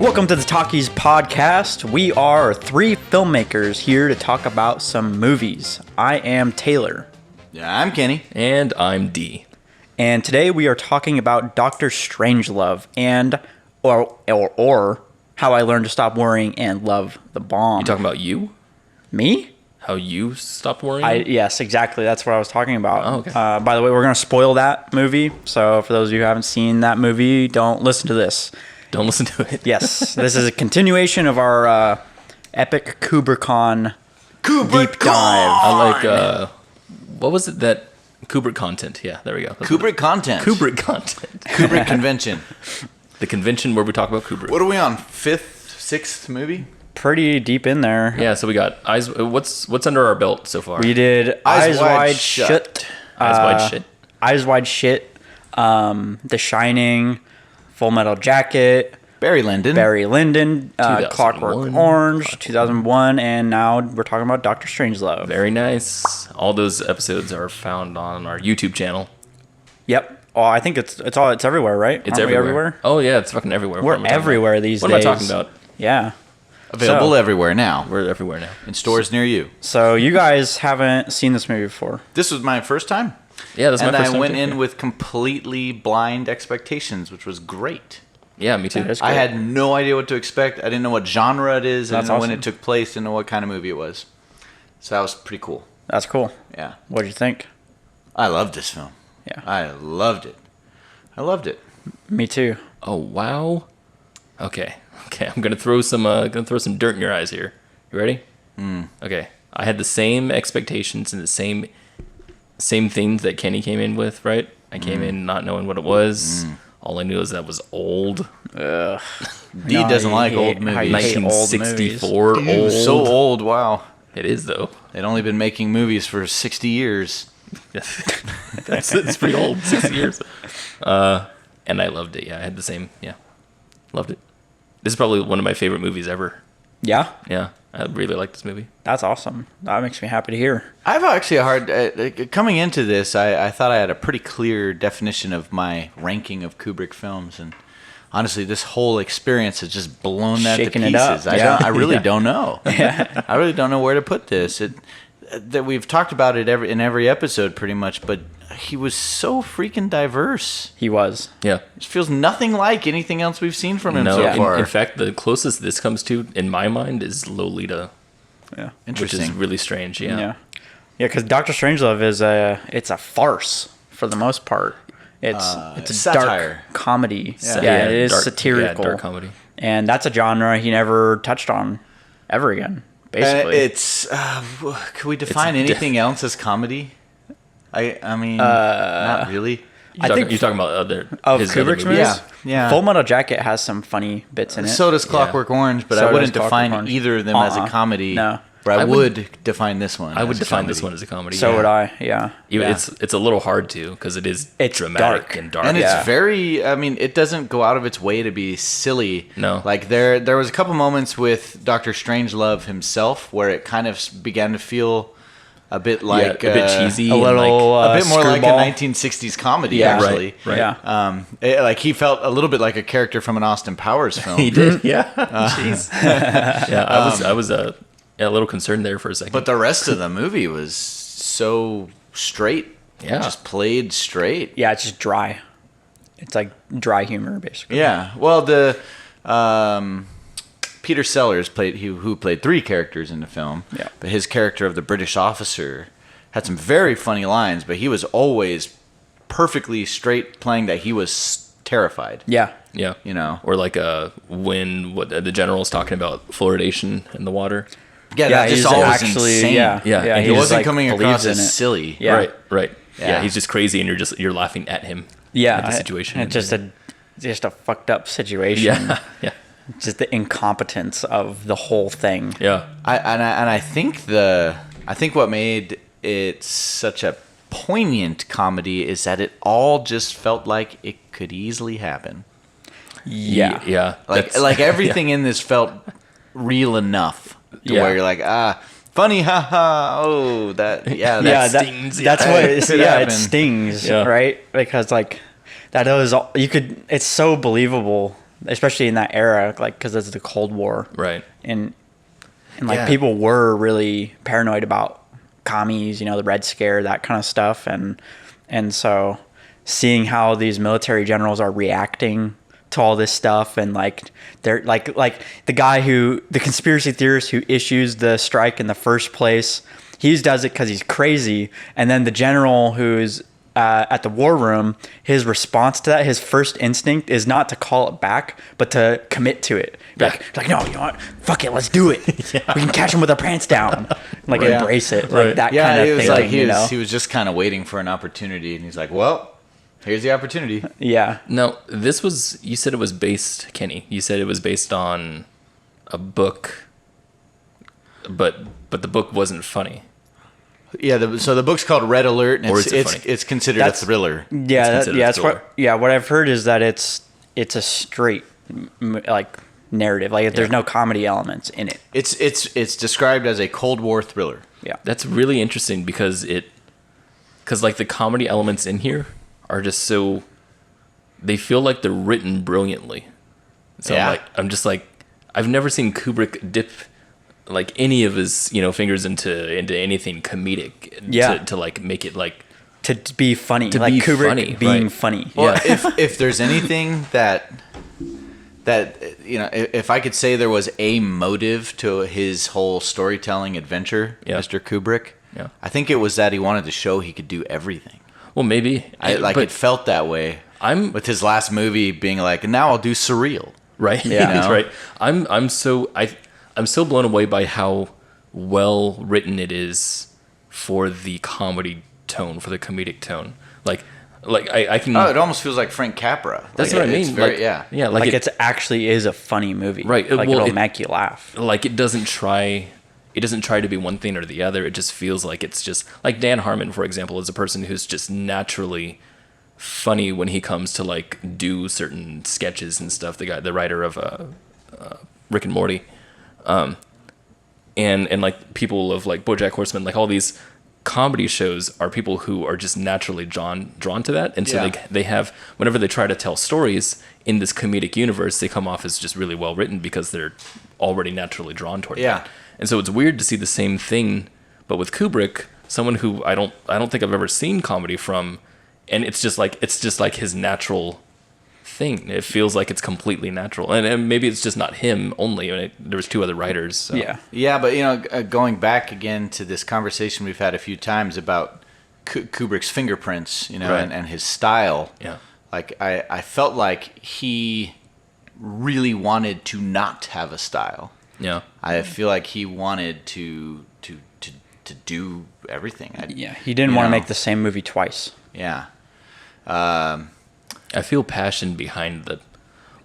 Welcome to the Talkies podcast. We are three filmmakers here to talk about some movies. I am Taylor. Yeah, I'm Kenny. And I'm D. And today we are talking about Dr. Strangelove and or How I Learned to Stop Worrying and Love the Bomb. You talking about you? Me? How you stopped worrying? Yes, exactly. That's what I was talking about. Oh, okay. By the way, we're going to spoil that movie. So for those of you who haven't seen that movie, don't listen to this. Don't listen to it. Yes, this is a continuation of our epic Kubrick deep dive. I like, what was it that... Kubrick content. Yeah, there we go. Kubrick content. Kubrick content. Kubrick convention. The convention where we talk about Kubrick. What are we on? Fifth, sixth movie? Pretty deep in there. Yeah, so we got Eyes... What's under our belt so far? We did Eyes Wide Shut. Eyes Wide Shut. Eyes Wide Shit. The Shining. Full Metal Jacket. Barry Lyndon. Clockwork Orange. 2001. And now we're talking about Dr. Strangelove. Very nice. All those episodes are found on our YouTube channel. Yep. Oh, I think it's everywhere, right? It's Aren't we everywhere. Oh, yeah, it's fucking everywhere. We're everywhere these days. What am I talking about? Yeah. Available everywhere now. We're everywhere now. In stores near you. So you guys haven't seen this movie before. This was my first time. Yeah, that's my first time. And I went too. in with completely blind expectations, which was great. Yeah, me too. Yeah, I had no idea what to expect. I didn't know what genre it is. I That's didn't know when awesome. it took place. Didn't know what kind of movie it was. So that was pretty cool. That's cool. Yeah. What did you think? I loved this film. Yeah. I loved it. Me too. Oh, wow. Okay. I'm gonna throw some dirt in your eyes here. You ready? Okay. I had the same expectations and the same things that Kenny came in with, right? I came in not knowing what it was. All I knew is that was old. D doesn't like old movies. 1964 old. So old, wow. It is though. They'd only been making movies for 60 years. It's pretty old. 60 years. And I loved it. Yeah, I had the same. Yeah, loved it. This is probably one of my favorite movies ever. Yeah? Yeah, I really like this movie. That's awesome. That makes me happy to hear. I've actually coming into this, I thought I had a pretty clear definition of my ranking of Kubrick films, and honestly, this whole experience has just blown that Shaking to it up. pieces. Yeah. I really don't know. I really don't know where to put this. That we've talked about it in every episode pretty much, but he was so freaking diverse. He was. Yeah. It feels nothing like anything else we've seen from him No, so far. in fact, the closest this comes to, in my mind, is Lolita, Yeah. which Interesting. is really strange. Yeah. Yeah. Yeah, because Dr. Strangelove is it's a farce for the most part. It's a satire. dark comedy. Yeah. It is dark, satirical. Yeah, dark comedy. And that's a genre he never touched on ever again, basically. It's could we define anything else as comedy? I mean, not really. I think You're talking about of his other Kubrick's movies? movies? Yeah. Full Metal Jacket has some funny bits in it. So does Clockwork Orange, but So I wouldn't does Clockwork define Orange. either of them as a comedy. No. But I I would would define this one. I would as a define this comedy. one as a comedy. So yeah. would I, yeah. Even Yeah. It's a little hard to, because it's dramatic dark. and dark. And Yeah. it's very. I mean, it doesn't go out of its way to be silly. No. Like there was a couple moments with Dr. Strangelove himself where it kind of began to feel a bit like a bit cheesy, A and little a bit more screwball. like a 1960s comedy, Yeah. actually. Right. Yeah. Like he felt a little bit like a character from an Austin Powers film. he did. Yeah. Jeez. Yeah. I was a little concerned there for a second. But the rest of the movie was so straight. Yeah. Just played straight. Yeah, it's just dry. It's like dry humor, basically. Yeah. Well, the Peter Sellers who played three characters in the film. Yeah. But his character of the British officer had some very funny lines, but he was always perfectly straight, playing that he was terrified. Yeah. yeah. You know. Or like when the general's talking about fluoridation in the water. Yeah, Yeah, that just he's all was actually, insane. yeah. Yeah, and He he wasn't like, coming believes across in as it. silly. Yeah. Right. Yeah. Yeah. He's just crazy, and you're laughing at him. Yeah. At the situation. It's just a fucked up situation. Yeah. Yeah. Just the incompetence of the whole thing. Yeah. I think what made it such a poignant comedy is that it all just felt like it could easily happen. Yeah. Yeah. Like everything in this felt real enough to Yeah. where you're like, funny, haha. Oh, that stings. That's what it is. Could Yeah, it happen. stings, Yeah. right? Because like that is all you could. It's so believable especially in that era, like because it's the Cold War, Right. and like Yeah. people were really paranoid about commies, you know, the Red Scare, that kind of stuff, and so seeing how these military generals are reacting to all this stuff, and like they're like the conspiracy theorist who issues the strike in the first place, he does it because he's crazy, and then the general who's at the war room, his response to that, his first instinct is not to call it back, but to commit to it. Like no, you know what? Fuck it, let's do it. We can catch him with our pants down. Like embrace it, like that kind of it was thing. like you know? he was just kind of waiting for an opportunity, and he's like, well, here's the opportunity. Yeah. Now, you said it was based, Kenny, you said it was based on a book, but the book wasn't funny. Yeah, so the book's called Red Alert, and Or is it funny? it's considered a thriller. Yeah, considered a that's thriller. what I've heard is that it's a straight like narrative. Like there's no comedy elements in it. It's described as a Cold War thriller. Yeah. That's really interesting because like the comedy elements in here are just so, they feel like they're written brilliantly. So Yeah. I'm just like, I've never seen Kubrick dip like any of his, you know, fingers into anything comedic. Yeah. To like make it like, To be funny, To like be Kubrick funny, being right. funny. Well, if there's anything that you know, if I could say there was a motive to his whole storytelling adventure, Yeah. Mr. Kubrick, Yeah. I think it was that he wanted to show he could do everything. well, maybe. But it felt that way. With his last movie being like, and now I'll do surreal. Right. Yeah. That's right. I'm so blown away by how well written it is for the comedy tone, for the comedic tone. Like I can. Oh, it almost feels like Frank Capra. That's Like, what I mean. It's very, like, yeah. Yeah. Like Like it's actually is a funny movie. Right, Like well, it'll make you laugh. like it doesn't try to be one thing or the other. It just feels like it's just like Dan Harmon, for example, is a person who's just naturally funny when he comes to like do certain sketches and stuff. The writer of Rick and Morty, and like people of like BoJack Horseman, like all these comedy shows are people who are just naturally drawn to that, and so Yeah. they have, whenever they try to tell stories in this comedic universe, they come off as just really well written because they're already naturally drawn toward Yeah. that. And so it's weird to see the same thing, but with Kubrick, someone who I don't think I've ever seen comedy from, and it's just like his natural thing. It feels like it's completely natural, and maybe it's just not him only. I mean, there was two other writers. So. Yeah. Yeah, but you know, going back again to this conversation we've had a few times about Kubrick's fingerprints, you know, Right. and his style. Yeah. Like I felt like he really wanted to not have a style. Yeah. I feel like he wanted to do everything. Yeah. He didn't you want to know. make the same movie twice. Yeah. I feel passion behind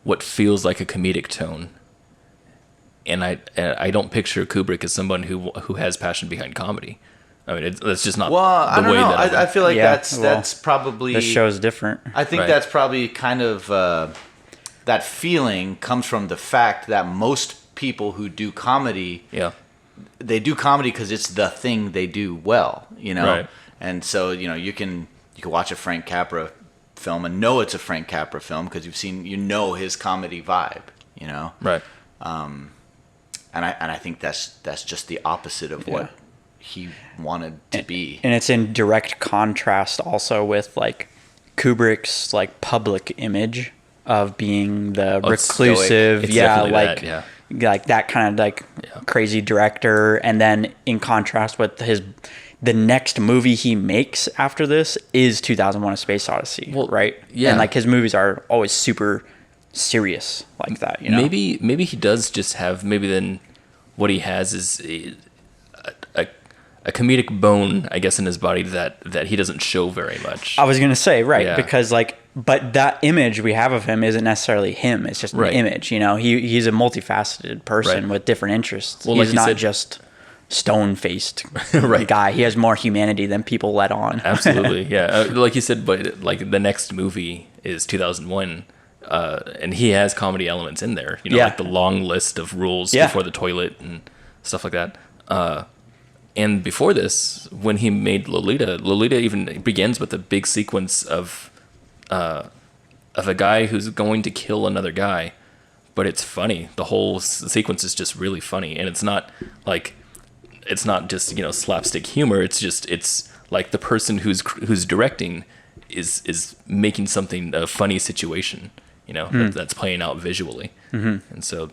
what feels like a comedic tone, and I don't picture Kubrick as someone who has passion behind comedy. I mean, that's just not Well, I the don't way know. that I feel like Yeah, that's probably This show's different. I think Right. that's probably kind of that feeling comes from the fact that most people who do comedy, yeah. they do comedy because it's the thing they do well, you know. Right. And so you know you can watch a Frank Capra film and know it's a Frank Capra film because you know his comedy vibe, you know. Right. And I think that's just the opposite of what he wanted to be. And it's in direct contrast also with like Kubrick's like public image of being the Oh, it's reclusive, stoic. It's yeah, definitely like that, yeah. like that kind of like crazy director. And then in contrast with the next movie he makes after this is 2001: A Space Odyssey, Well, right? yeah. And like his movies are always super serious like that, you know. Maybe he does just have, maybe then what he has is a comedic bone, I guess, in his body that he doesn't show very much. I was gonna say, right, Yeah. because like, but that image we have of him isn't necessarily him. It's just Right. an image, you know. He's a multifaceted person Right. with different interests. Well, He's like you not said- just stone-faced Right. guy. He has more humanity than people let on. Absolutely, yeah. Like you said, but like the next movie is 2001, and he has comedy elements in there. You know, Yeah. like the long list of rules Yeah. before the toilet and stuff like that. And before this, when he made Lolita even begins with a big sequence of a guy who's going to kill another guy, but it's funny. The whole sequence is just really funny, and it's not just slapstick humor. It's like the person who's directing is making something a funny situation, that's playing out visually, and so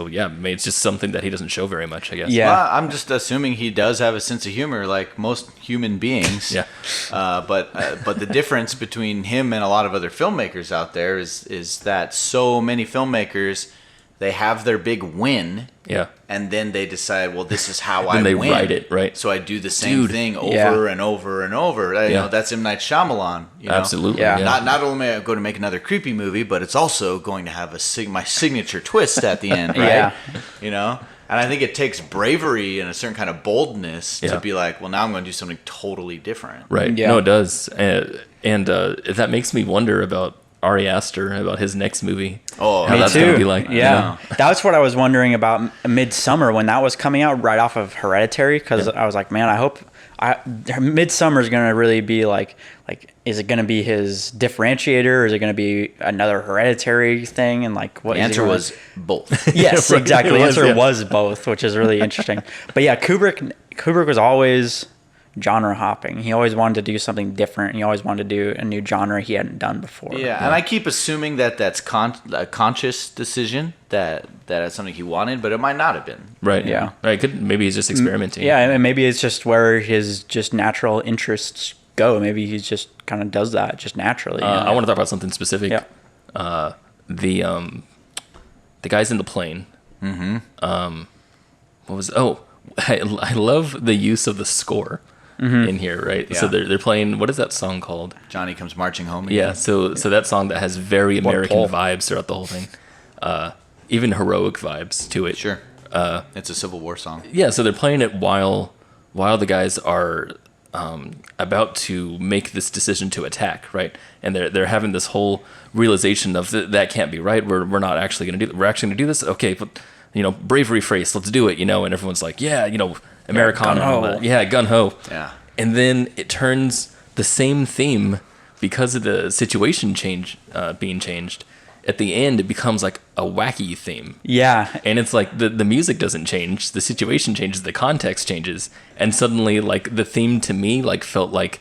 yeah, maybe it's just something that he doesn't show very much, I guess. Yeah. Well, I'm just assuming he does have a sense of humor, like most human beings. Yeah. But the difference between him and a lot of other filmmakers out there is that so many filmmakers, they have their big win. Yeah. And then they decide, well, this is how I Then they win. write it, right? So I do the same thing over Yeah. and over and over. That's M. Night Shyamalan. Absolutely. Yeah. Yeah. Not only am I going to make another creepy movie, but it's also going to have my signature twist at the end, right? Yeah. And I think it takes bravery and a certain kind of boldness Yeah. to be like, well, now I'm going to do something totally different. Right. Yeah. No, it does. And that makes me wonder about Ari Aster, about his next movie. Oh, how Me that's too. going to be like. Yeah. That's what I was wondering about Midsummer when that was coming out right off of Hereditary, because I was like, man, I hope Midsummer is going to really be like, is it going to be his differentiator, or is it going to be another Hereditary thing? And like, what The is he answer gonna- was both. yes, Right, exactly. it The was, answer yeah. was both, which is really interesting. But yeah, Kubrick was always genre hopping. He always wanted to do something different. He always wanted to do a new genre he hadn't done before. Yeah, and I keep assuming that that's a conscious decision, that is something he wanted, but it might not have been. Right. Yeah. Right. Maybe he's just experimenting. Yeah, and maybe it's just where his just natural interests go. Maybe he just kind of does that just naturally. I want to talk about something specific. Yeah. The guys in the plane. Mm-hmm. What was? Oh, I love the use of the score in here. Right. So Yeah. they're playing. What is that song called? Johnny Comes Marching Home. Yeah. Again. So that song that has very American pull. vibes throughout the whole thing. Even heroic vibes to it. Sure. It's a Civil War song. Yeah, so they're playing it while the guys are about to make this decision to attack, right? And they're having this whole realization of that can't be right. We're not actually going to do. We're actually going to do this. Okay, but bravery phrase. Let's do it. And everyone's like, yeah, Americana. gung-ho. Yeah, gun ho. Yeah. And then it turns the same theme because of the situation being changed. At the end, it becomes like a wacky theme. yeah. And it's like the music doesn't change, the situation changes, the context changes, and suddenly like the theme to me like felt like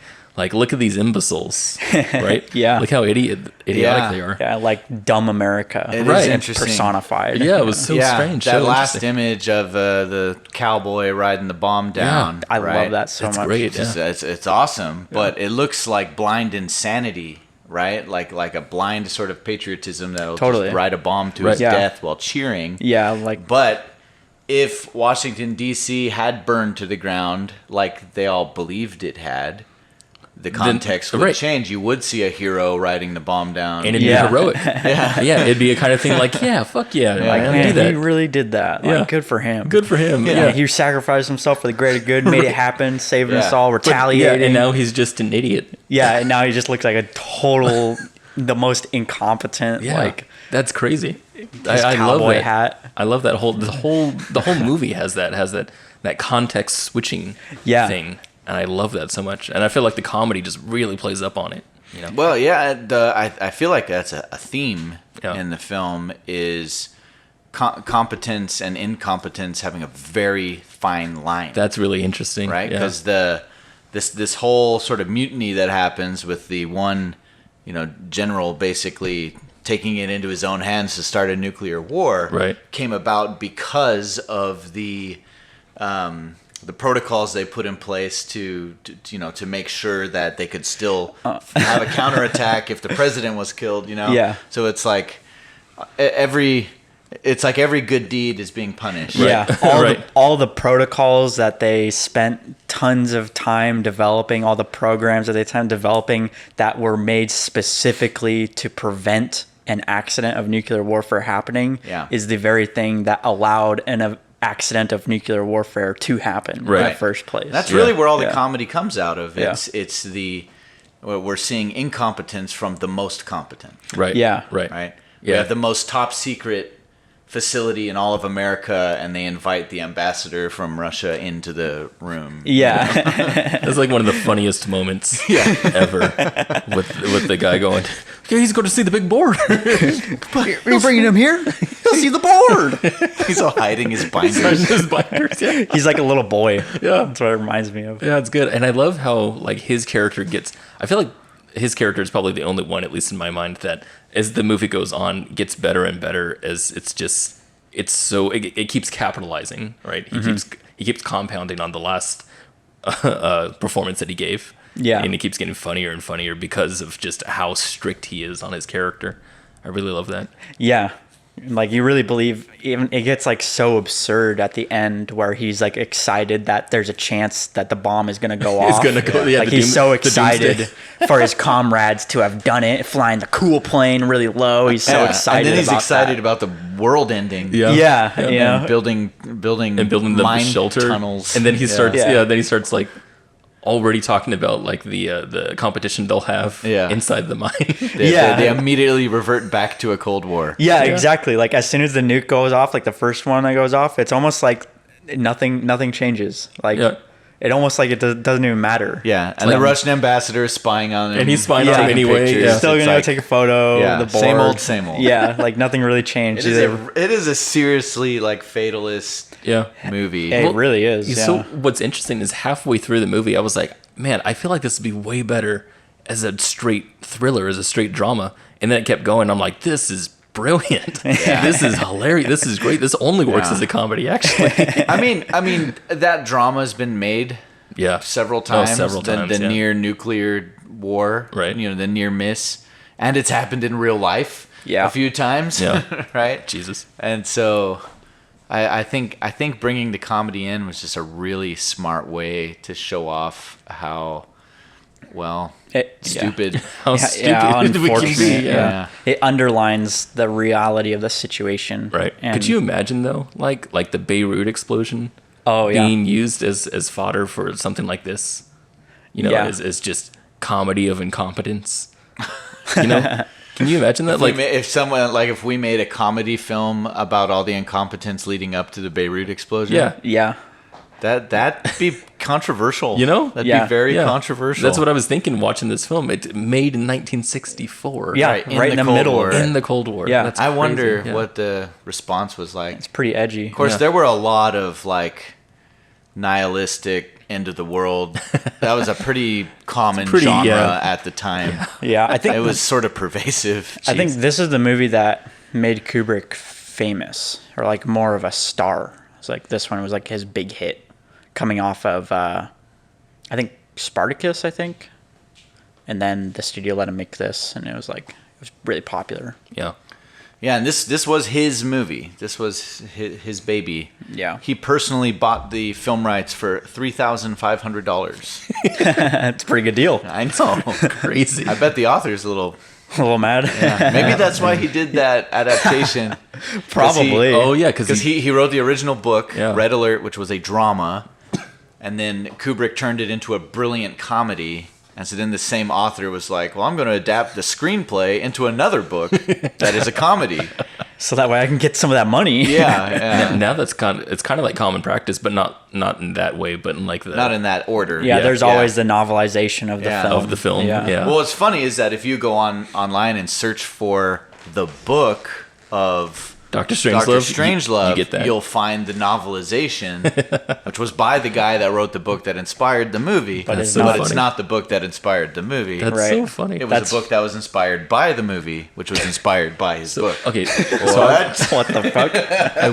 look at these imbeciles, right? Yeah. Look how idiotic Yeah. they are. Yeah, like dumb America. It is Right. interesting. Personified. Yeah, it was so strange. That so last interesting. image of the cowboy riding the bomb down. I right? love that so It's much. great. It's awesome, but it looks like blind insanity, right? Like a blind sort of patriotism that'll Totally. just ride a bomb to Right. his Yeah. death while cheering. Yeah, like But if Washington, D.C. had burned to the ground like they all believed it had, the context would right. change. You would see a hero riding the bomb down. And it'd Yeah. be heroic. Yeah, it'd be a kind of thing like, yeah, fuck yeah, like man, man, do that. he really did that. Like, Yeah. good for him. Good for him. Yeah, Yeah. he sacrificed himself for the greater good, made it happen, saving us Yeah. all, But, yeah, retaliating. and now he's just an idiot. Yeah, and now he just looks like a total, the most incompetent. Yeah, Like that's crazy. his I love cowboy that. hat. I love that the whole movie has that context switching Yeah. thing, and I love that so much. And I feel like the comedy just really plays up on it. Well, yeah, I feel like that's a theme Yeah. in the film is competence and incompetence having a very fine line. That's really interesting, right? Yeah. Because this whole sort of mutiny that happens with the one, general basically taking it into his own hands to start a nuclear war, Right. came about because of the protocols they put in place to make sure that they could still have a counterattack if the president was killed. Yeah. So it's like every good deed is being punished. Yeah, Right. all the protocols that they spent tons of time developing, all the programs that they spent developing that were made specifically to prevent an accident of nuclear warfare happening Yeah. is the very thing that allowed an accident of nuclear warfare to happen in the Right. first place. That's really where all the Yeah. comedy comes out of. Yeah. It's we're seeing incompetence from the most competent, Right. Yeah. Right. right? We Yeah. have the most top secret facility in all of America, and they invite the ambassador from Russia into the room. Yeah. That's like one of the funniest moments ever with the guy going, Okay, he's going to see the big board. Are you bringing him here? He'll see the board. He's all hiding his binders. His binders, yeah. He's like a little boy. Yeah. That's what it reminds me of. Yeah, it's good. And I love how like his character gets. I feel like his character is probably the only one, at least in my mind, that as the movie goes on, gets better and better. As it keeps capitalizing, right? He keeps compounding on the last performance that he gave. Yeah. And it keeps getting funnier and funnier because of just how strict he is on his character. I really love that. Yeah. Like you really believe, even it gets like so absurd at the end where he's like excited that there's a chance that the bomb is going to go off. It's gonna go. Yeah, like the he's so the excited doomsday. for his comrades to have done it, flying the cool plane really low. He's so excited. And then he's about excited that. about the world ending. Yeah, And yeah. building the mine shelter tunnels. and then he starts Yeah. then he starts like already talking about like the competition they'll have inside the mine. They immediately revert back to a Cold War. Yeah, exactly. Like as soon as the nuke goes off, like the first one that goes off, it's almost like nothing changes. Like it almost like it doesn't even matter. Yeah, and the Russian ambassador is spying on him. And he's spying on him taking anyway. pictures. Yeah. Still It's gonna like, take a photo. yeah, The board. same old. Yeah, like nothing really changed. It is a seriously like fatalist movie. It really is. Yeah. So what's interesting is halfway through the movie, I was like, man, I feel like this would be way better as a straight thriller, as a straight drama. And then it kept going. I'm like, this is brilliant. This is hilarious. This is great. This only works as a comedy, actually. I mean that drama's been made several times. The near nuclear war, right? You know, the near miss, and it's happened in real life a few times, right? Jesus. And so I think bringing the comedy in was just a really smart way to show off how stupid how stupid we can be. Yeah. It underlines the reality of the situation. Right. And could you imagine though, like the Beirut explosion? Being used as fodder for something like this, you know, as just comedy of incompetence. You know, can you imagine that? If we made a comedy film about all the incompetence leading up to the Beirut explosion, that'd be controversial. You know, that'd be very controversial. That's what I was thinking watching this film. It made in 1964. Yeah, right in the middle War. In the Cold War. Yeah, that's I crazy. wonder what the response was like. It's pretty edgy. Of course, there were a lot of like nihilistic end of the world. That was a pretty common genre at the time. Yeah, I think it was sort of pervasive. I think this is the movie that made Kubrick famous, or like more of a star. It's like this one was like his big hit, coming off of I think Spartacus, and then the studio let him make this, and it was really popular. Yeah, and this was his movie. This was his baby. Yeah. He personally bought the film rights for $3,500. It's a pretty good deal. I know. Crazy. I bet the author's a little mad. Yeah. Maybe that's why he did that adaptation. Probably. Because he wrote the original book, Yeah. Red Alert, which was a drama, and then Kubrick turned it into a brilliant comedy. And so then the same author was like, well, I'm going to adapt the screenplay into another book that is a comedy. So that way I can get some of that money. Yeah. Now that's kind of like common practice, but not in that way, but in like the Not in that order. Yeah, there's always the novelization of the film. Yeah. Well, what's funny is that if you go online and search for the book of Dr. Strangelove, you get that. You'll find the novelization, which was by the guy that wrote the book that inspired the movie. But It's funny. not the book that inspired the movie. That's Right. so funny. It was a book that was inspired by the movie, which was inspired by his book. Okay, What the fuck? I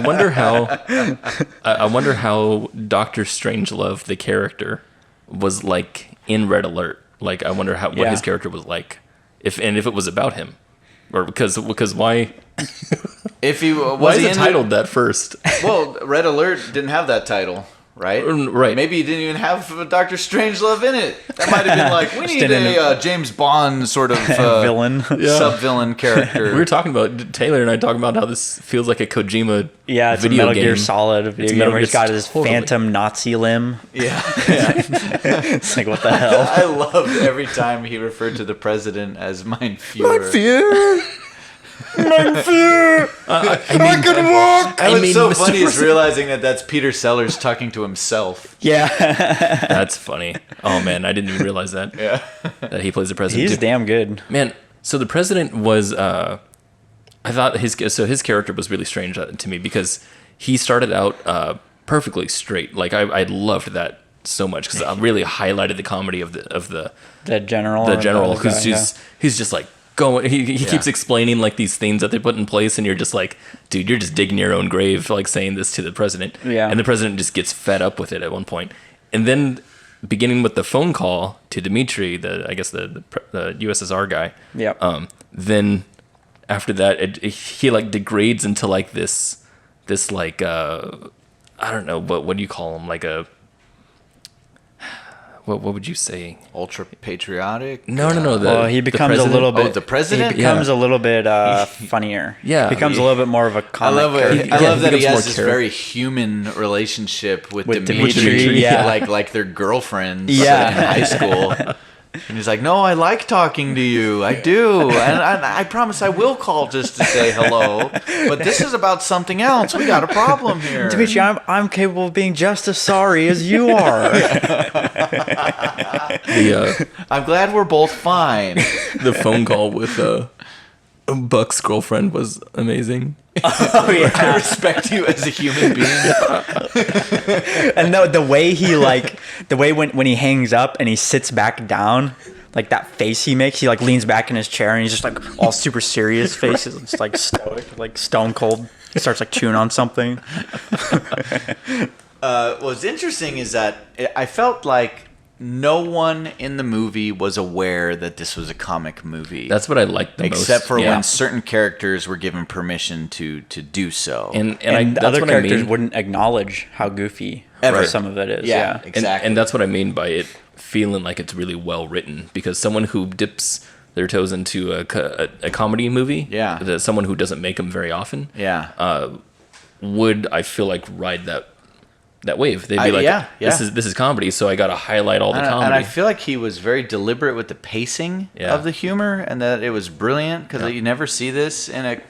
wonder how Dr. Strangelove, the character, was like in Red Alert. Like, I wonder what his character was like, if it was about him, or because why? If he Why is it titled that first? Well, Red Alert didn't have that title, right? Right. Maybe he didn't even have Dr. Strangelove in it. That might have been like, we need a James Bond sort of Villain. sub-villain character. We were talking about Taylor and I talking about how this feels like a Kojima Yeah, it's video a Metal game. Gear Solid video game Metal where he's Gear got his totally. phantom Nazi limb. Yeah. It's like, what the hell? I loved every time he referred to the president as Mein Führer. Fear. My fear. I can walk. And what's so Mr. funny is President. realizing that that's Peter Sellers talking to himself. Yeah. That's funny. Oh man, I didn't even realize that. Yeah. That he plays the president. He's too. damn good. Man, So the president was, I thought his character was really strange to me because he started out perfectly straight. Like I loved that so much because I really highlighted the comedy of the general, who's he's just like going. He keeps explaining like these things that they put in place, and you're just like, dude, you're just digging your own grave, like saying this to the president. Yeah, and the president just gets fed up with it at one point, and then. Beginning with the phone call to Dmitry, the USSR guy. Yeah. Then after that, he like degrades into like this like I don't know what do you call him, like a what would you say? Ultra patriotic? No. Well, he becomes a little bit. Oh, the president? He becomes a little bit funnier. Yeah. He becomes a little bit more of a comic. I love that he becomes more has this very human relationship with Dmitry, Dmitry. yeah. like they're girlfriends Yeah. in high school. And he's like, no, I like talking to you. I do. And I promise I will call just to say hello. But this is about something else. We got a problem here. Dmitry, I'm capable of being just as sorry as you are. I'm glad we're both fine. The phone call with Buck's girlfriend was amazing. Oh yeah. I respect you as a human being. And the way he when he hangs up and he sits back down, like that face he makes, he like leans back in his chair and he's just like all super serious face, it's like stoic, like stone cold. He starts like chewing on something. What's interesting is that I felt like no one in the movie was aware that this was a comic movie. That's what I liked the most. Except for when certain characters were given permission to do so. And that's other what characters wouldn't acknowledge how goofy some of it is. Yeah. Exactly. And that's what I mean by it feeling like it's really well written, because someone who dips their toes into a comedy movie, someone who doesn't make them very often, would, I feel like, ride that wave. They'd be like, this is comedy, so I got to highlight all the comedy. And I feel like he was very deliberate with the pacing of the humor, and that it was brilliant, because you never see this in a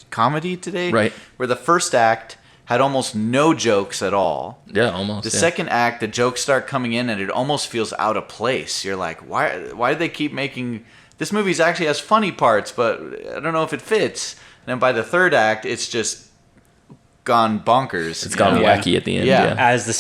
comedy today, right? Where the first act had almost no jokes at all. Yeah, almost. The second act, the jokes start coming in, and it almost feels out of place. You're like, why do they keep making... This movie actually has funny parts, but I don't know if it fits. And then by the third act, it's just gone bonkers. It's gone wacky at the end. Yeah. As the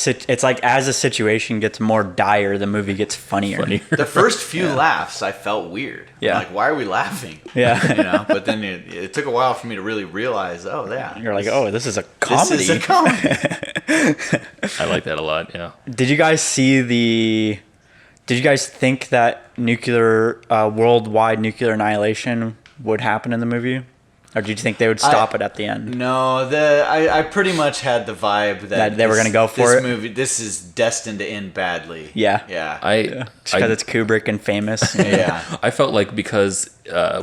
situation gets more dire, the movie gets funnier. The first few laughs, I felt weird. Yeah. I'm like, why are we laughing? Yeah. But then it took a while for me to really realize, you're like, this is a comedy. This is a comedy. I like that a lot. Yeah. Did you guys think that worldwide nuclear annihilation would happen in the movie? Or did you think they would stop it at the end? No, I pretty much had the vibe that they were going to go for it. This is destined to end badly. Yeah. Because it's Kubrick and famous. I felt like, because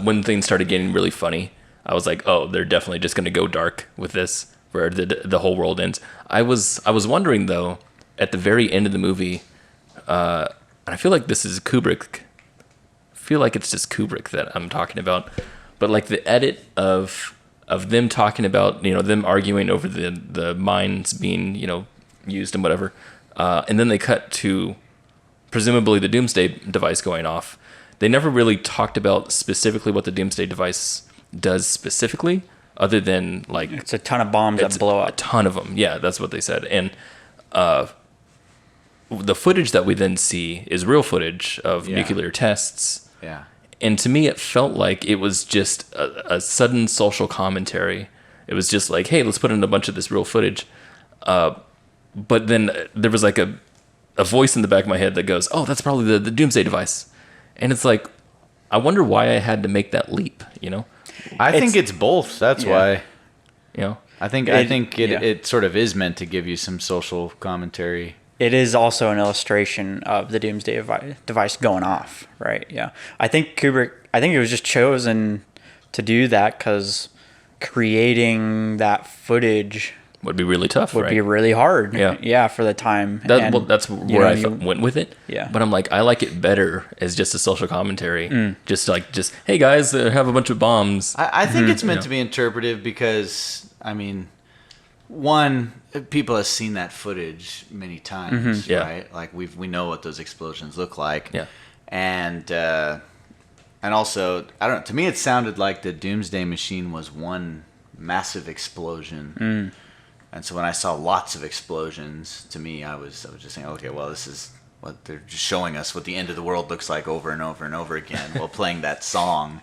when things started getting really funny, I was like, oh, they're definitely just going to go dark with this, where the whole world ends. I was wondering, though, at the very end of the movie, and I feel like this is Kubrick. I feel like it's just Kubrick that I'm talking about. But like the edit of them talking about, them arguing over the mines being, used and whatever. And then they cut to presumably the Doomsday device going off. They never really talked about specifically what the Doomsday device does specifically, other than like... It's a ton of bombs that blow up. A ton of them. Yeah, that's what they said. And the footage that we then see is real footage of nuclear tests. Yeah. And to me, it felt like it was just a sudden social commentary. It was just like, hey, let's put in a bunch of this real footage. But then there was like a voice in the back of my head that goes, oh, that's probably the Doomsday device. And it's like, I wonder why I had to make that leap, I think it's both. That's why. I think it sort of is meant to give you some social commentary. It is also an illustration of the Doomsday device going off, right? Yeah. I think it was just chosen to do that because creating that footage would be really tough, would be really hard. Yeah. For the time. That's where I went with it. Yeah. But I'm like, I like it better as just a social commentary. Just hey guys, have a bunch of bombs. I think it's meant to be interpretive because, one, people have seen that footage many times, right? Like we know what those explosions look like. Yeah. And And also, I don't know, to me it sounded like the Doomsday Machine was one massive explosion. And so when I saw lots of explosions, to me I was just saying, okay, well, this is what they're just showing us what the end of the world looks like over and over and over again while playing that song.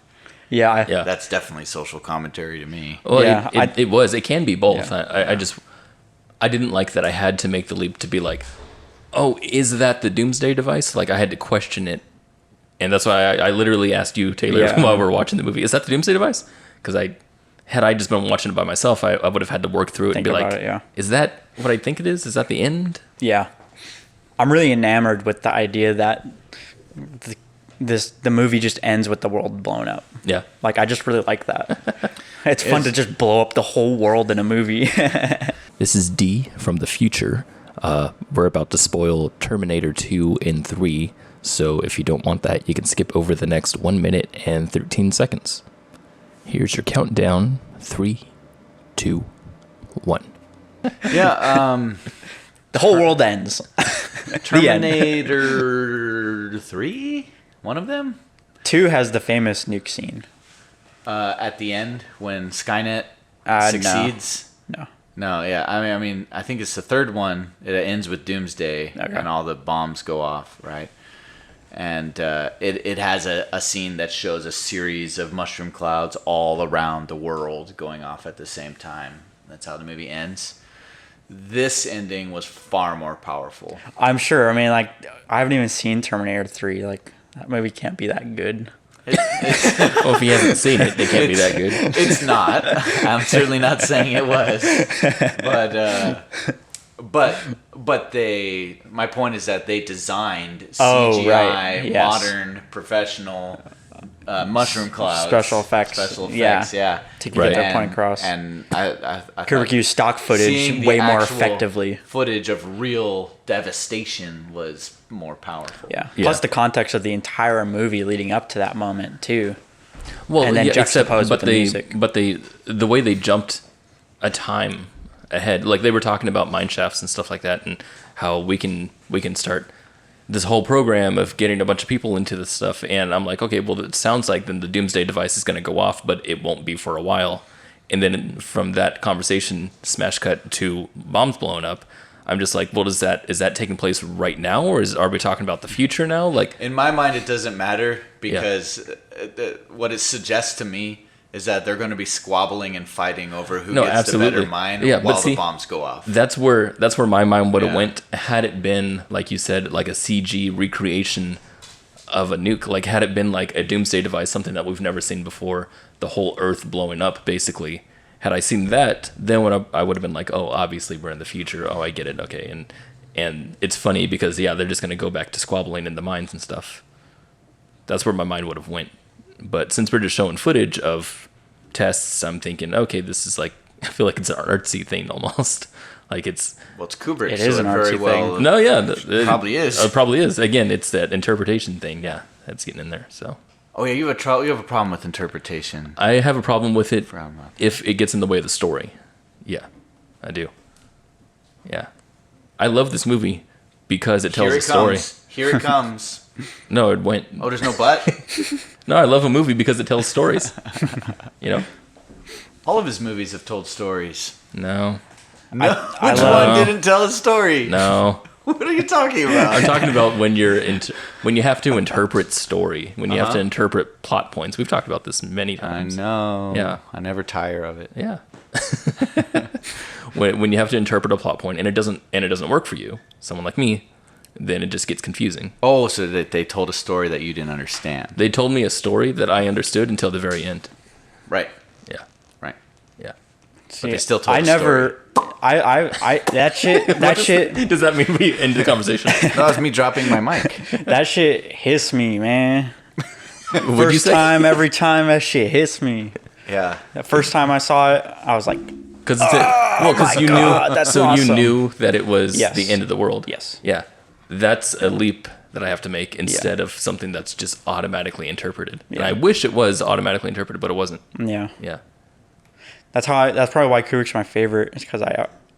Yeah, That's definitely social commentary to me. Well, Yeah, it was. It can be both. Yeah. I didn't like that I had to make the leap to be like, oh, is that the Doomsday device? Like I had to question it. And that's why I literally asked you, Taylor, while we were watching the movie, is that the Doomsday device? Because had I just been watching it by myself, I would have had to work through it and be like, is that what I think it is? Is that the end? Yeah. I'm really enamored with the idea that the movie just ends with the world blown up. Yeah. Like, I just really like that. It's fun to just blow up the whole world in a movie. This is D from the future. We're about to spoil Terminator 2 and 3. So if you don't want that, you can skip over the next 1 minute and 13 seconds. Here's your countdown. 3, 2, 1. Yeah, The whole world ends. Terminator 3? One of them? 2 has the famous nuke scene. At the end, when Skynet No. succeeds? No. No, yeah. I mean, I think it's the third one. It ends with Doomsday, and all the bombs go off, right? And it has a scene that shows a series of mushroom clouds all around the world going off at the same time. That's how the movie ends. This ending was far more powerful. I'm sure. I mean, like, I haven't even seen Terminator 3. Like, that movie can't be that good. Well, if you haven't seen it, it can't be that good. It's not. I'm certainly not saying it was. But they. My point is that they designed CGI, modern, professional mushroom clouds, special effects, yeah, to get their point across. And I Kubrick used stock footage way more effectively. Footage of real devastation was more powerful. Yeah. Plus the context of the entire movie leading up to that moment too. Well, and then juxtaposed with the music. But the way they jumped a time ahead, like they were talking about mine shafts and stuff like that, and how we can start this whole program of getting a bunch of people into this stuff. And I'm like, okay, well, it sounds like then the Doomsday device is going to go off, but it won't be for a while. And then from that conversation, smash cut to bombs blowing up. I'm just like, well, is that taking place right now, or are we talking about the future now? Like, in my mind, it doesn't matter because what it suggests to me is that they're going to be squabbling and fighting over who gets the better mine while the bombs go off. That's where my mind would have went had it been, like you said, like a CG recreation of a nuke. Like, had it been like a Doomsday device, something that we've never seen before, the whole Earth blowing up, basically. Had I seen that, then I would have been like, oh, obviously we're in the future. Oh, I get it. Okay. And it's funny because, they're just going to go back to squabbling in the mines and stuff. That's where my mind would have went. But since we're just showing footage of tests, I'm thinking, okay, this is like, I feel like it's an artsy thing almost. Like it's Kubrick. It is an artsy thing. No, yeah. It probably is. It probably is. Again, it's that interpretation thing. Yeah, that's getting in there. So. Oh yeah, you have a problem with interpretation. I have a problem with it if it gets in the way of the story. Yeah, I do. Yeah. I love this movie because it tells a story. Here it comes. No, it went. Oh, there's no but? No, I love a movie because it tells stories. All of his movies have told stories. No. Which one didn't tell a story? No. What are you talking about? I'm talking about when you have to interpret story, when you have to interpret plot points. We've talked about this many times. I know. Yeah. I never tire of it. Yeah. when you have to interpret a plot point and it doesn't work for you, someone like me, then it just gets confusing. Oh, so that they told a story that you didn't understand. They told me a story that I understood until the very end. Right. Yeah. Right. Yeah. But they still told a story. That shit. Does that mean we end the conversation? That was me dropping my mic. That shit hits me, man. Would you say? Every time that shit hits me. Yeah. The first time I saw it, I was like, Because you knew. That's so awesome. You knew that it was Yes. the end of the world. Yes. Yeah. That's a leap that I have to make instead of something that's just automatically interpreted. Yeah. And I wish it was automatically interpreted, but it wasn't. Yeah. Yeah. That's probably why Kubrick's my favorite. Is because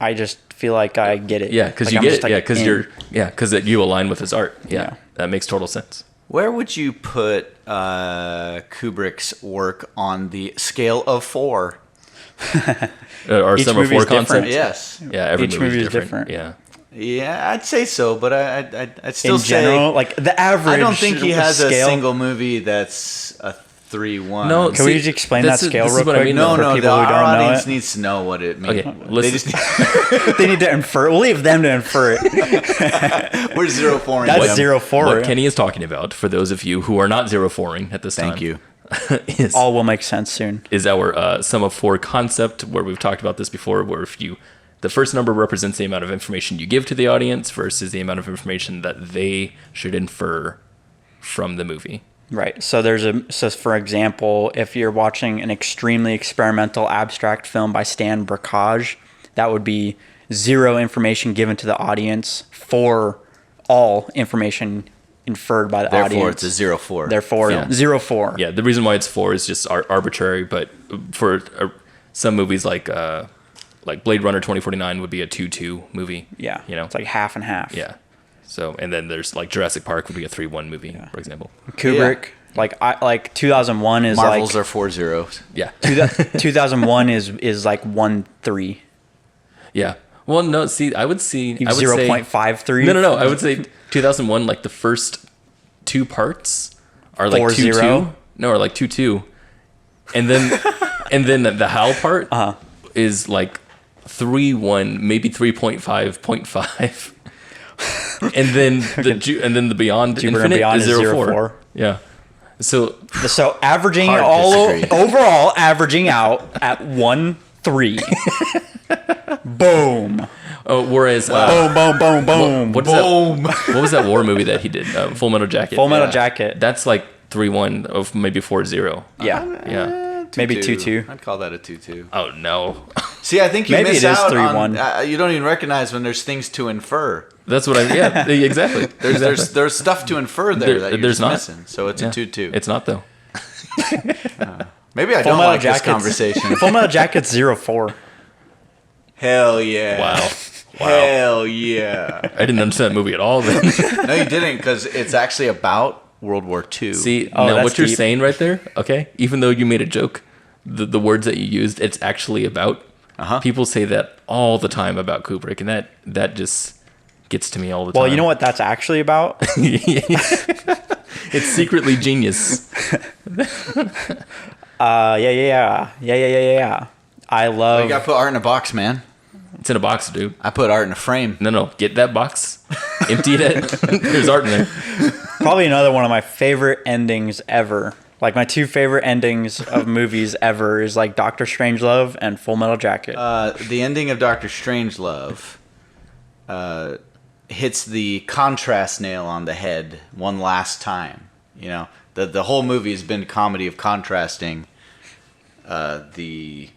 I just feel like I get it. Yeah, because like you I'm get just, it. like, Because because you align with his art. Yeah. Yeah. That makes total sense. Where would you put Kubrick's work on the scale of 4? Or Each some of movie 4 is different. concepts. Yes. Yeah, every Each movie movie is is different. different. Yeah. Yeah, I'd say so, but I'd still In say general, like the average. I don't think he has scale. a single movie that's a 3-1. No, Can we just explain that scale this real is what I quick? mean, no, though. for no. people who Our don't know audience it. needs to know what it means. Okay, They listen. just They need to infer. We'll leave them to infer it. we're 0-4. That's them. 0-4. What Kenny is talking about, for those of you who are not 0-4ing at this time. Thank you. is, All will make sense soon. is our sum of 4 concept, where we've talked about this before, where the first number represents the amount of information you give to the audience versus the amount of information that they should infer from the movie. Right. So for example, if you're watching an extremely experimental abstract film by Stan Brakhage, that would be 0 information given to the audience for all information inferred by the audience. Therefore, it's a 0-4. Therefore, Yeah. 0-4. Yeah, the reason why it's 4 is just arbitrary, but for some movies like Blade Runner 2049 would be a 2-2 movie. Yeah. You know? It's like half and half. Yeah. So, and then there's like Jurassic Park would be a 3-1 movie, for example. Kubrick, like 2001 is Marvels like are 4 zeros. Yeah. 2001 is like 1-3. Yeah. Well, no, see, I would say 0.53. No. I would say 2001, like the first 2 parts are like 4-0. 2-2. No, or like 2-2. And then the Howl part is like 3-1, maybe 3.5, 0.5. And then the Beyond Jupiter Infinite Beyond is is 0-4. 0-4. Yeah. So averaging Hard disagree. overall averaging out at 1-3. Boom. whereas Boom, boom, boom, boom. what is Boom. that? What was that war movie that he did? Full Metal Jacket. Full Metal Yeah. Jacket. That's like 3-1 of maybe 4-0. Yeah. Yeah. Maybe 2-2. I'd call that a 2-2. Oh no. See, I think you Maybe miss it is out 3-1. on. You don't even recognize when there's things to infer. That's what I. Yeah. Exactly. There's stuff to infer there that you're there's just not. missing. So it's a 2-2. It's not though. Maybe I Full don't Metal like this Jacket's- conversation. Full Metal Jacket's 0-4. Hell yeah. Wow. Hell yeah. I didn't understand that movie at all. Then. No, you didn't, because it's actually about World War II. See, Oh, now that's what you're deep. saying right there, okay? Even though you made a joke, the words that you used, it's actually about. People say that all the time about Kubrick, and that just gets to me all the time. Well, you know what that's actually about? It's secretly genius. Yeah. I love. You got to put art in a box, man. It's in a box, dude. I put art in a frame. No, get that box, empty it. There's art in there. Probably another one of my favorite endings ever. Like my 2 favorite endings of movies ever is like Doctor Strangelove and Full Metal Jacket. The ending of Doctor Strangelove hits the contrast nail on the head one last time. You know, the whole movie has been a comedy of contrasting the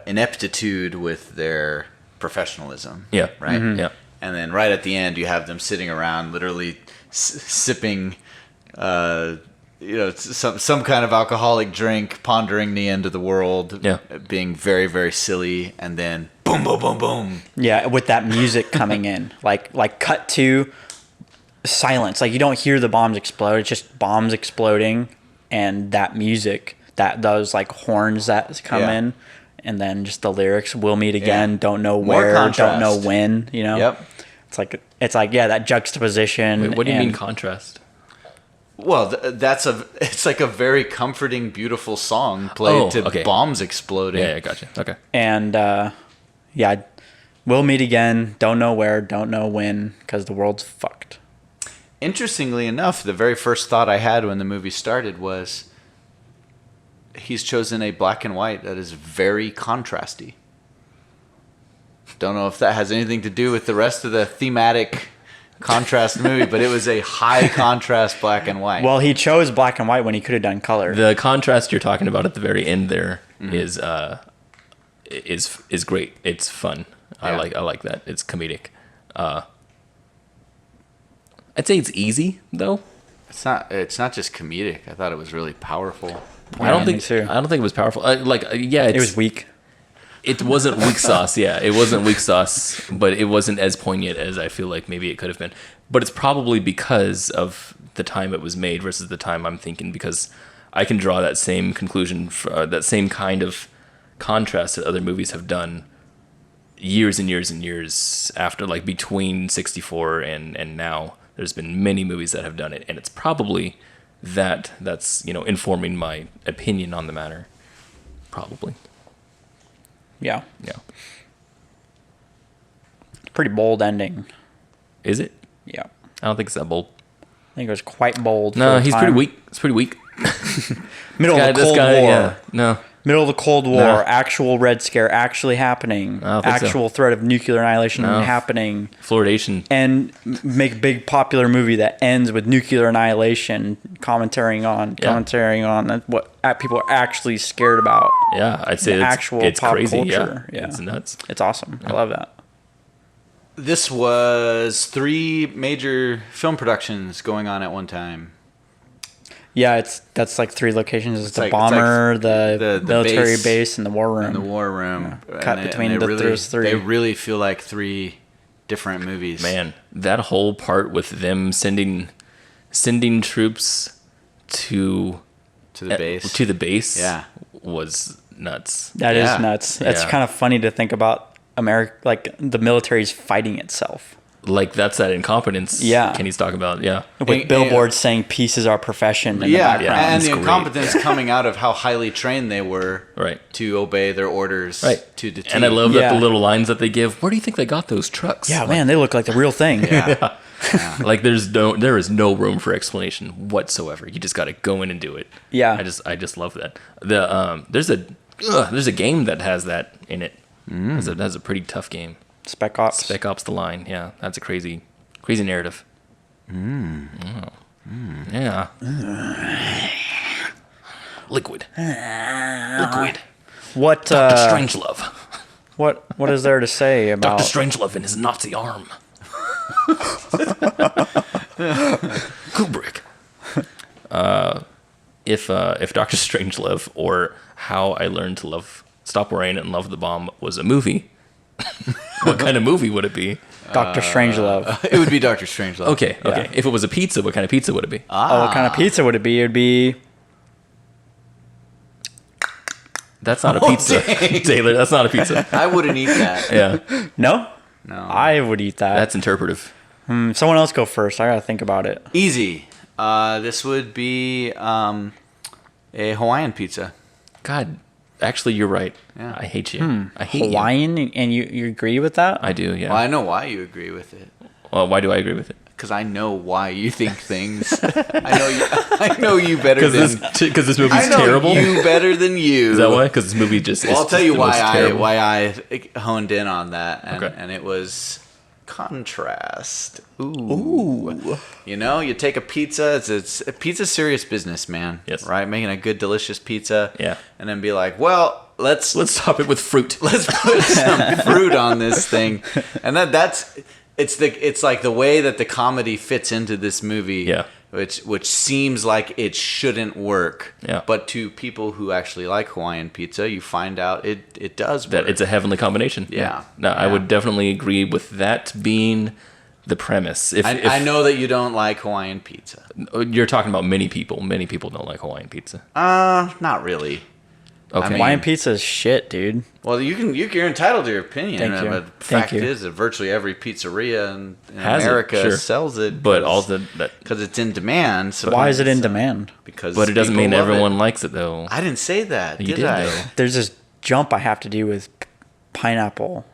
ineptitude with their professionalism. Yeah. Right. Mm-hmm. Yeah. And then right at the end, you have them sitting around, literally sipping, some kind of alcoholic drink, pondering the end of the world, Yeah. being very, very silly, and then boom, boom, boom, boom. Yeah, with that music coming in, like cut to silence. Like you don't hear the bombs explode. It's just bombs exploding, and that music, those like horns that come Yeah. in, and then just the lyrics. We'll meet again. Yeah. Don't know More where. Don't contrast. know when. You know. Yep. It's like yeah, that juxtaposition. Wait, what do you mean and- contrast? Well, it's like a very comforting, beautiful song played to okay. bombs exploding. Yeah, gotcha. Okay. And yeah, we'll meet again. Don't know where. Don't know when. Because the world's fucked. Interestingly enough, the very first thought I had when the movie started was, he's chosen a black and white that is very contrasty. Don't know if that has anything to do with the rest of the thematic contrast movie, but it was a high contrast black and white. Well, he chose black and white when he could have done color. The contrast you're talking about at the very end there is great. It's fun. Yeah. I like that. It's comedic. I'd say it's easy though. It's not just comedic. I thought it was really powerful. I don't me think too. I don't think it was powerful. It It was weak. It wasn't weak sauce. Yeah, it wasn't weak sauce, but it wasn't as poignant as I feel like maybe it could have been. But it's probably because of the time it was made versus the time I'm thinking, because I can draw that same conclusion, that same kind of contrast that other movies have done years and years and years after, like between 64 and now. There's been many movies that have done it, and it's probably that's informing my opinion on the matter. Probably. Yeah. Yeah. Pretty bold ending. Is it? Yeah. I don't think it's that bold. I think it was quite bold. No, for the he's time. pretty weak. It's pretty weak. Middle of the This Cold guy, War. yeah. No. Middle of the Cold War. No. Actual Red Scare actually happening. I don't think so. Actual threat of nuclear annihilation No. happening. Fluoridation. And make a big popular movie that ends with nuclear annihilation, commentating on what people are actually scared about. Yeah, I'd say The it's actual it's pop crazy. culture. Yeah. Yeah. It's nuts. It's awesome. I love that. This was 3 major film productions going on at one time. Yeah, that's like 3 locations. It's the like- bomber, it's like the the military base base, and the war room. In the war room. Yeah. Cut between they those 3. They really feel like 3 different movies. Man, that whole part with them sending troops to To the base. Yeah. was nuts. That is Yeah. nuts. That's Yeah. kind of funny to think about. America, like the military's fighting itself. Like, that's that incompetence. Yeah. Kenny's talking about. Yeah. With And- billboards saying "Peace is our profession" in Yeah, the background. and It's the great. incompetence coming out of how highly trained they were Right. to obey their orders Right. to the T. And I love that Yeah. the little lines that they give. Where do you think they got those trucks? Yeah, man, they look like the real thing. Yeah. Like, there is no room for explanation whatsoever. You just got to go in and do it. Yeah. I just love that. There's a game that has that in it. That's a pretty tough game. Spec Ops. Spec Ops: The Line. Yeah, that's a crazy narrative. Yeah. Liquid. What Dr. Strangelove. what is there to say about Dr. Strangelove and his Nazi arm. Kubrick. If Dr. Strangelove, or How I Learned to Stop Worrying and Love the Bomb, was a movie, what kind of movie would it be? Dr. Strangelove? It would be Dr. Strangelove. Okay. If it was a pizza, what kind of pizza would it be? Oh, what kind of pizza would it be? It'd be That's not a pizza, Taylor. That's not a pizza. I wouldn't eat that. Yeah, no. No. I would eat that. that's interpretive. Someone else go first. I gotta think about it. Easy. This would be a Hawaiian pizza. God, actually, you're right. Yeah. I hate you. I hate you. Hawaiian, and you agree with that? I do. Yeah. Well, I know why you agree with it. Well, why do I agree with it? Because I know why you think things. I know you better than. Because this I movie's know terrible. you better than you. Is that why? Because this movie just. Well, is I'll tell just you the most terrible. why I honed in on that, Okay. and it was contrast. Ooh. You know, you take a pizza. It's a pizza's serious business, man. Yes. Right, making a good, delicious pizza. Yeah. And then be like, well, let's top it with fruit. let's put some fruit on this thing, and it's like the way that the comedy fits into this movie. Yeah. Which seems like it shouldn't work. Yeah. But to people who actually like Hawaiian pizza, you find out it does work. That it's a heavenly combination. Yeah. No, I Yeah. would definitely agree with that being the premise. If I know that you don't like Hawaiian pizza. you're talking about many people don't like Hawaiian pizza. Not really. Okay. I mean- Hawaiian pizza is shit, dude. Well, you're entitled to your opinion. Thank you. But the Thank fact you. is that virtually every pizzeria in Has it, America sure. sells it. But all that. because it's in demand. So Why is it in demand? Because But it doesn't people mean love everyone it. likes it though. I didn't say that. You did did I? though. There's this jump I have to do with pineapple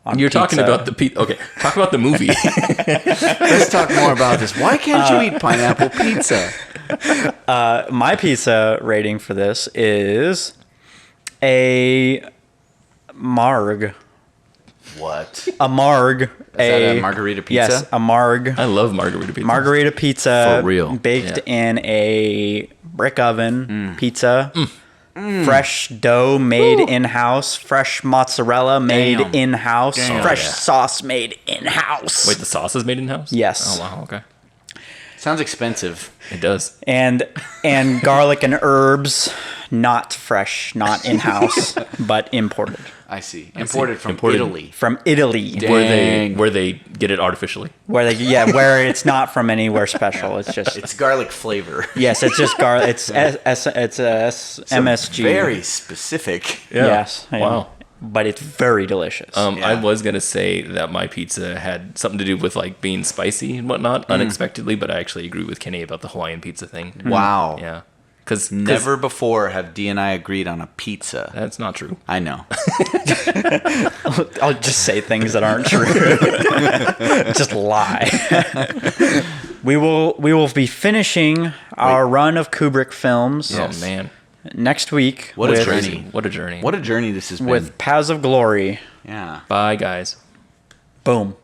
on You're pizza. talking about the pizza. Okay, talk about the movie. Let's talk more about this. Why can't you eat pineapple pizza? My pizza rating for this is a marg. What? A marg. Is that a margarita pizza? Yes, a marg. I love margarita pizza. Margarita pizza. For real. Baked Yeah. in a brick oven pizza. Fresh dough made in-house. Fresh mozzarella made Damn. in-house. Damn. Fresh Yeah. sauce made in-house. Wait, the sauce is made in house? Yes. Oh wow. Okay. Sounds expensive. It does. and garlic and herbs, not fresh, not in-house, but imported. I see. I see. Imported from Imported- Italy. From Italy, Dang. Where they get it artificially. where it's not from anywhere special. It's just It's garlic flavor. yes, it's just garlic. It's MSG. Very specific. Yeah. Yes. yeah. Wow. But it's very delicious. I Yeah. was gonna say that my pizza had something to do with like being spicy and whatnot unexpectedly, but I actually agree with Kenny about the Hawaiian pizza thing. Wow. Yeah, because Never before have D and I agreed on a pizza. that's not true. I know. I'll just say things that aren't true. Just lie. We will be finishing our run of Kubrick films Oh man, next week. What a with, journey. what a journey! What a journey this has been. with Paths of Glory. Yeah. Bye guys. Boom.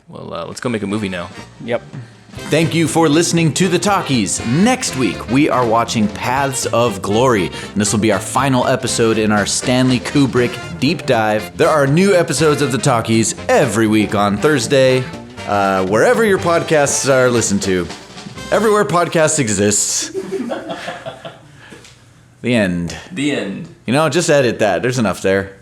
Well, let's go make a movie now. Yep. Thank you for listening to The Talkies. Next week, we are watching Paths of Glory, and this will be our final episode in our Stanley Kubrick deep dive. There are new episodes of The Talkies every week on Thursday, wherever your podcasts are listened to. Everywhere podcasts exists. The end. The end. You know, just edit that. There's enough there.